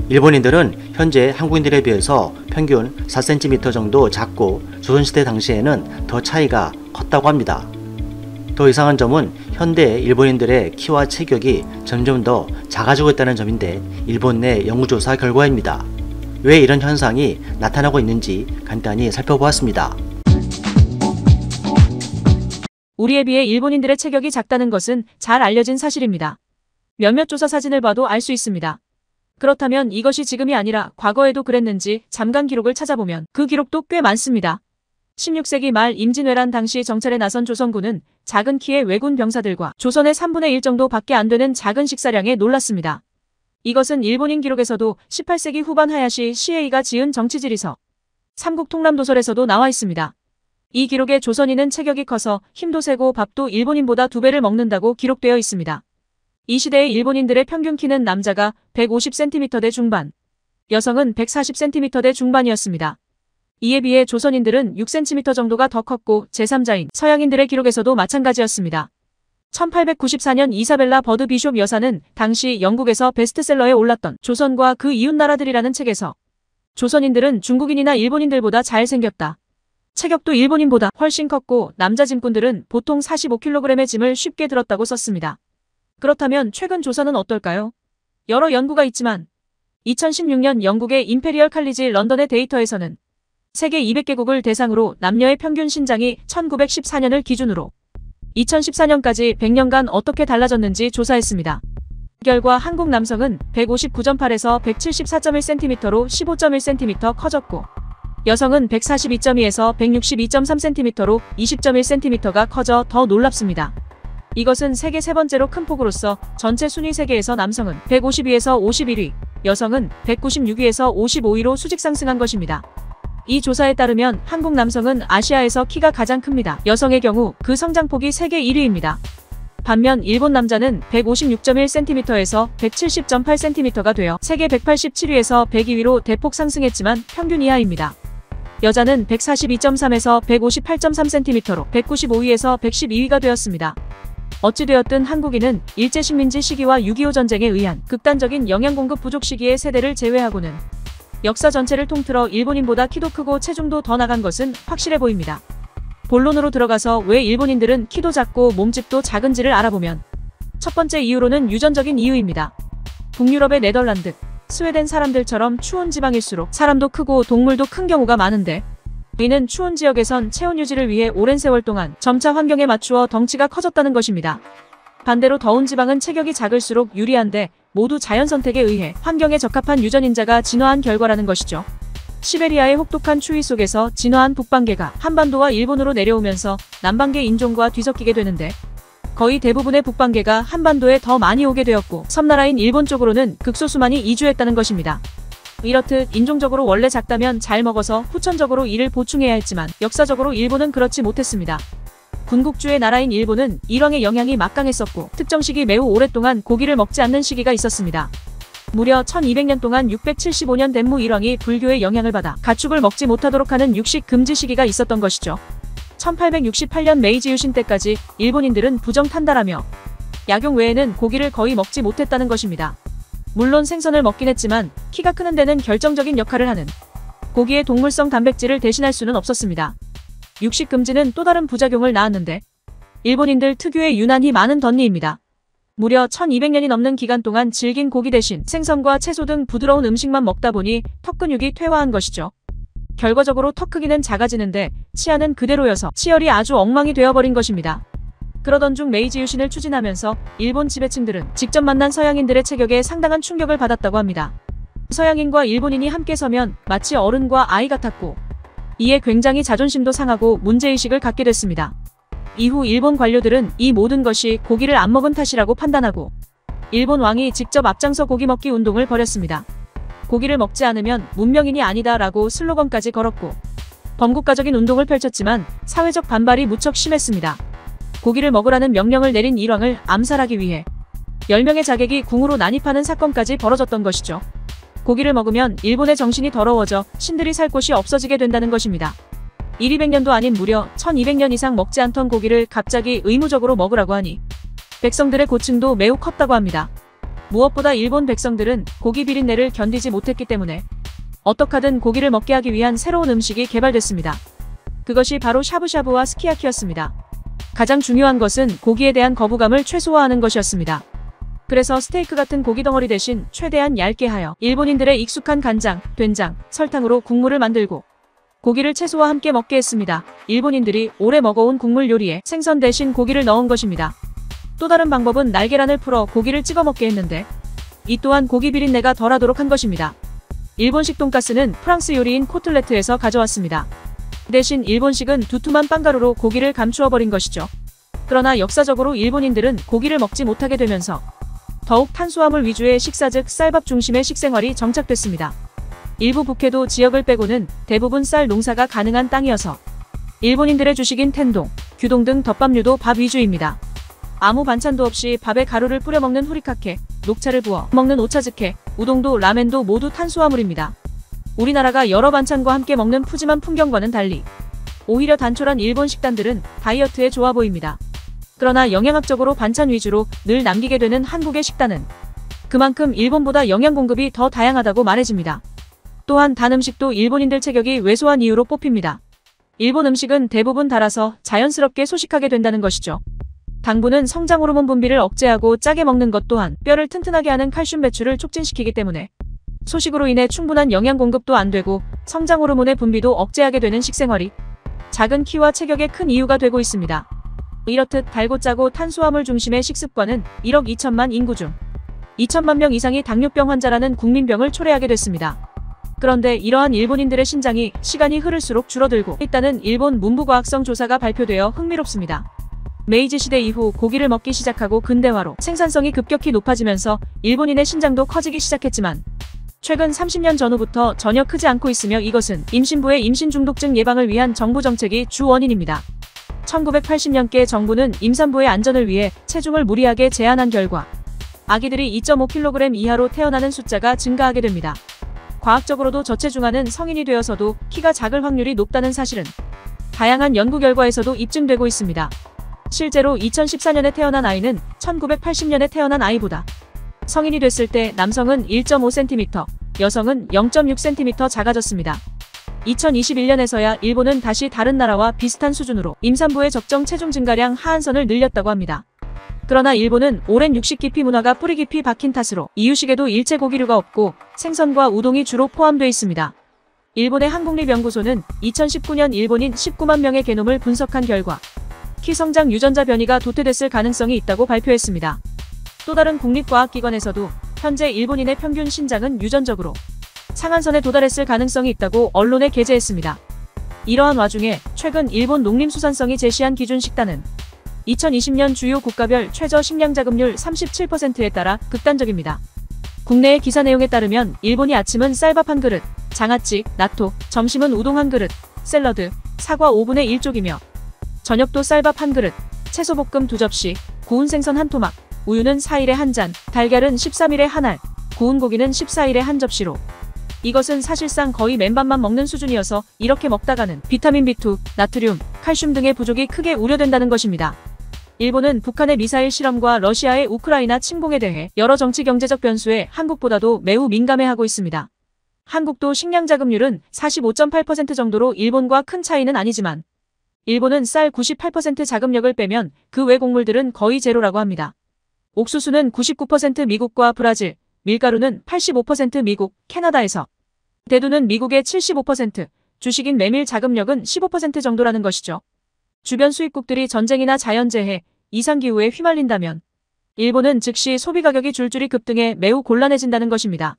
일본인들은 현재 한국인들에 비해서 평균 4cm 정도 작고 조선시대 당시에는 더 차이가 컸다고 합니다. 더 이상한 점은 현대 일본인들의 키와 체격이 점점 더 작아지고 있다는 점인데 일본 내 연구조사 결과입니다. 왜 이런 현상이 나타나고 있는지 간단히 살펴보았습니다. 우리에 비해 일본인들의 체격이 작다는 것은 잘 알려진 사실입니다. 몇몇 조사 사진을 봐도 알 수 있습니다. 그렇다면 이것이 지금이 아니라 과거에도 그랬는지 잠깐 기록을 찾아보면 그 기록도 꽤 많습니다. 16세기 말 임진왜란 당시 정찰에 나선 조선군은 작은 키의 왜군 병사들과 조선의 3분의 1 정도밖에 안 되는 작은 식사량에 놀랐습니다. 이것은 일본인 기록에서도 18세기 후반 하야시 시에이가 지은 정치지리서 삼국통람도설에서도 나와 있습니다. 이 기록에 조선인은 체격이 커서 힘도 세고 밥도 일본인보다 2배를 먹는다고 기록되어 있습니다. 이 시대의 일본인들의 평균 키는 남자가 150cm대 중반, 여성은 140cm대 중반이었습니다. 이에 비해 조선인들은 6cm 정도가 더 컸고 제3자인 서양인들의 기록에서도 마찬가지였습니다. 1894년 이사벨라 버드 비숍 여사는 당시 영국에서 베스트셀러에 올랐던 조선과 그 이웃나라들이라는 책에서 조선인들은 중국인이나 일본인들보다 잘생겼다. 체격도 일본인보다 훨씬 컸고 남자 짐꾼들은 보통 45kg의 짐을 쉽게 들었다고 썼습니다. 그렇다면 최근 조선은 어떨까요? 여러 연구가 있지만 2016년 영국의 임페리얼 칼리지 런던의 데이터에서는 세계 200개국을 대상으로 남녀의 평균 신장이 1914년을 기준으로 2014년까지 100년간 어떻게 달라졌는지 조사했습니다. 결과 한국 남성은 159.8에서 174.1cm로 15.1cm 커졌고 여성은 142.2에서 162.3cm로 20.1cm가 커져 더 놀랍습니다. 이것은 세계 세 번째로 큰 폭으로서 전체 순위 세계에서 남성은 152에서 51위, 여성은 196위에서 55위로 수직 상승한 것입니다. 이 조사에 따르면 한국 남성은 아시아에서 키가 가장 큽니다. 여성의 경우 그 성장폭이 세계 1위입니다. 반면 일본 남자는 156.1cm에서 170.8cm가 되어 세계 187위에서 102위로 대폭 상승했지만 평균 이하입니다. 여자는 142.3에서 158.3cm로 195위에서 112위가 되었습니다. 어찌되었든 한국인은 일제식민지 시기와 6.25 전쟁에 의한 극단적인 영양 공급 부족 시기의 세대를 제외하고는 역사 전체를 통틀어 일본인보다 키도 크고 체중도 더 나간 것은 확실해 보입니다. 본론으로 들어가서 왜 일본인들은 키도 작고 몸집도 작은지를 알아보면 첫 번째 이유로는 유전적인 이유입니다. 북유럽의 네덜란드, 스웨덴 사람들처럼 추운 지방일수록 사람도 크고 동물도 큰 경우가 많은데 이는 추운 지역에선 체온 유지를 위해 오랜 세월 동안 점차 환경에 맞추어 덩치가 커졌다는 것입니다. 반대로 더운 지방은 체격이 작을수록 유리한데 모두 자연 선택에 의해 환경에 적합한 유전인자가 진화한 결과라는 것이죠. 시베리아의 혹독한 추위 속에서 진화한 북방계가 한반도와 일본으로 내려오면서 남방계 인종과 뒤섞이게 되는데 거의 대부분의 북방계가 한반도에 더 많이 오게 되었고 섬나라인 일본 쪽으로는 극소수만이 이주했다는 것입니다. 이렇듯 인종적으로 원래 작다면 잘 먹어서 후천적으로 이를 보충해야 했지만 역사적으로 일본은 그렇지 못했습니다. 군국주의 나라인 일본은 일왕의 영향이 막강했었고 특정 시기 매우 오랫동안 고기를 먹지 않는 시기가 있었습니다. 무려 1200년 동안 675년 덴무 일왕이 불교의 영향을 받아 가축을 먹지 못하도록 하는 육식 금지 시기가 있었던 것이죠. 1868년 메이지 유신 때까지 일본인들은 부정탄달하며 약용 외에는 고기를 거의 먹지 못했다는 것입니다. 물론 생선을 먹긴 했지만 키가 크는 데는 결정적인 역할을 하는 고기의 동물성 단백질을 대신할 수는 없었습니다. 육식 금지는 또 다른 부작용을 낳았는데 일본인들 특유의 유난히 많은 덧니입니다. 무려 1200년이 넘는 기간 동안 질긴 고기 대신 생선과 채소 등 부드러운 음식만 먹다 보니 턱 근육이 퇴화한 것이죠. 결과적으로 턱 크기는 작아지는데 치아는 그대로여서 치열이 아주 엉망이 되어버린 것입니다. 그러던 중 메이지 유신을 추진하면서 일본 지배층들은 직접 만난 서양인들의 체격에 상당한 충격을 받았다고 합니다. 서양인과 일본인이 함께 서면 마치 어른과 아이 같았고 이에 굉장히 자존심도 상하고 문제의식을 갖게 됐습니다. 이후 일본 관료들은 이 모든 것이 고기를 안 먹은 탓이라고 판단하고 일본 왕이 직접 앞장서 고기 먹기 운동을 벌였습니다. 고기를 먹지 않으면 문명인이 아니다 라고 슬로건까지 걸었고 범국가적인 운동을 펼쳤지만 사회적 반발이 무척 심했습니다. 고기를 먹으라는 명령을 내린 일왕을 암살하기 위해 10명의 자객이 궁으로 난입하는 사건까지 벌어졌던 것이죠. 고기를 먹으면 일본의 정신이 더러워져 신들이 살 곳이 없어지게 된다는 것입니다. 1,200년도 아닌 무려 1200년 이상 먹지 않던 고기를 갑자기 의무적으로 먹으라고 하니 백성들의 고충도 매우 컸다고 합니다. 무엇보다 일본 백성들은 고기 비린내를 견디지 못했기 때문에 어떡하든 고기를 먹게 하기 위한 새로운 음식이 개발됐습니다. 그것이 바로 샤브샤브와 스키야키였습니다. 가장 중요한 것은 고기에 대한 거부감을 최소화하는 것이었습니다. 그래서 스테이크 같은 고기 덩어리 대신 최대한 얇게 하여 일본인들의 익숙한 간장, 된장, 설탕으로 국물을 만들고 고기를 채소와 함께 먹게 했습니다. 일본인들이 오래 먹어온 국물 요리에 생선 대신 고기를 넣은 것입니다. 또 다른 방법은 날계란을 풀어 고기를 찍어 먹게 했는데 이 또한 고기 비린내가 덜하도록 한 것입니다. 일본식 돈가스는 프랑스 요리인 코틀레트에서 가져왔습니다. 대신 일본식은 두툼한 빵가루로 고기를 감추어 버린 것이죠. 그러나 역사적으로 일본인들은 고기를 먹지 못하게 되면서 더욱 탄수화물 위주의 식사 즉 쌀밥 중심의 식생활이 정착됐습니다. 일부 북해도 지역을 빼고는 대부분 쌀 농사가 가능한 땅이어서 일본인들의 주식인 텐동, 규동 등 덮밥류도 밥 위주입니다. 아무 반찬도 없이 밥에 가루를 뿌려 먹는 후리카케, 녹차를 부어 먹는 오차즈케, 우동도 라멘도 모두 탄수화물입니다. 우리나라가 여러 반찬과 함께 먹는 푸짐한 풍경과는 달리 오히려 단촐한 일본 식단들은 다이어트에 좋아 보입니다. 그러나 영양학적으로 반찬 위주로 늘 남기게 되는 한국의 식단은 그만큼 일본보다 영양 공급이 더 다양하다고 말해집니다. 또한 단 음식도 일본인들 체격이 왜소한 이유로 뽑힙니다. 일본 음식은 대부분 달아서 자연스럽게 소식하게 된다는 것이죠. 당분은 성장 호르몬 분비를 억제하고 짜게 먹는 것 또한 뼈를 튼튼하게 하는 칼슘 배출을 촉진시키기 때문에 소식으로 인해 충분한 영양 공급도 안 되고 성장 호르몬의 분비도 억제하게 되는 식생활이 작은 키와 체격에 큰 이유가 되고 있습니다. 이렇듯 달고 짜고 탄수화물 중심의 식습관은 1억 2천만 인구 중 2천만 명 이상이 당뇨병 환자라는 국민병을 초래하게 됐습니다. 그런데 이러한 일본인들의 신장이 시간이 흐를수록 줄어들고 있다는 일본 문부과학성 조사가 발표되어 흥미롭습니다. 메이지 시대 이후 고기를 먹기 시작하고 근대화로 생산성이 급격히 높아지면서 일본인의 신장도 커지기 시작했지만 최근 30년 전후부터 전혀 크지 않고 있으며 이것은 임신부의 임신 중독증 예방을 위한 정부 정책이 주 원인입니다. 1980년께 정부는 임산부의 안전을 위해 체중을 무리하게 제한한 결과 아기들이 2.5kg 이하로 태어나는 숫자가 증가하게 됩니다. 과학적으로도 저체중아는 성인이 되어서도 키가 작을 확률이 높다는 사실은 다양한 연구 결과에서도 입증되고 있습니다. 실제로 2014년에 태어난 아이는 1980년에 태어난 아이보다 성인이 됐을 때 남성은 1.5cm, 여성은 0.6cm 작아졌습니다. 2021년에서야 일본은 다시 다른 나라와 비슷한 수준으로 임산부의 적정 체중 증가량 하한선을 늘렸다고 합니다. 그러나 일본은 오랜 육식 기피 문화가 뿌리 깊이 박힌 탓으로 이유식에도 일체 고기류가 없고 생선과 우동이 주로 포함되어 있습니다. 일본의 한국립연구소는 2019년 일본인 19만 명의 게놈을 분석한 결과 키 성장 유전자 변이가 도태됐을 가능성이 있다고 발표했습니다. 또 다른 국립과학기관에서도 현재 일본인의 평균 신장은 유전적으로 상한선에 도달했을 가능성이 있다고 언론에 게재했습니다. 이러한 와중에 최근 일본 농림수산성이 제시한 기준 식단은 2020년 주요 국가별 최저 식량 자급률 37%에 따라 극단적입니다. 국내의 기사 내용에 따르면 일본이 아침은 쌀밥 한 그릇, 장아찌, 나토, 점심은 우동 한 그릇, 샐러드, 사과 5분의 1쪽이며 저녁도 쌀밥 한 그릇, 채소볶음 2접시, 구운 생선 한 토막, 우유는 4일에 한 잔, 달걀은 13일에 한 알, 구운 고기는 14일에 한 접시로 이것은 사실상 거의 맨밥만 먹는 수준이어서 이렇게 먹다가는 비타민 B2, 나트륨, 칼슘 등의 부족이 크게 우려된다는 것입니다. 일본은 북한의 미사일 실험과 러시아의 우크라이나 침공에 대해 여러 정치 경제적 변수에 한국보다도 매우 민감해하고 있습니다. 한국도 식량 자급률은 45.8% 정도로 일본과 큰 차이는 아니지만 일본은 쌀 98% 자급력을 빼면 그 외 곡물들은 거의 제로라고 합니다. 옥수수는 99% 미국과 브라질, 밀가루는 85% 미국, 캐나다에서 대두는 미국의 75%, 주식인 메밀 자급력은 15% 정도라는 것이죠. 주변 수입국들이 전쟁이나 자연재해, 이상기후에 휘말린다면 일본은 즉시 소비 가격이 줄줄이 급등해 매우 곤란해진다는 것입니다.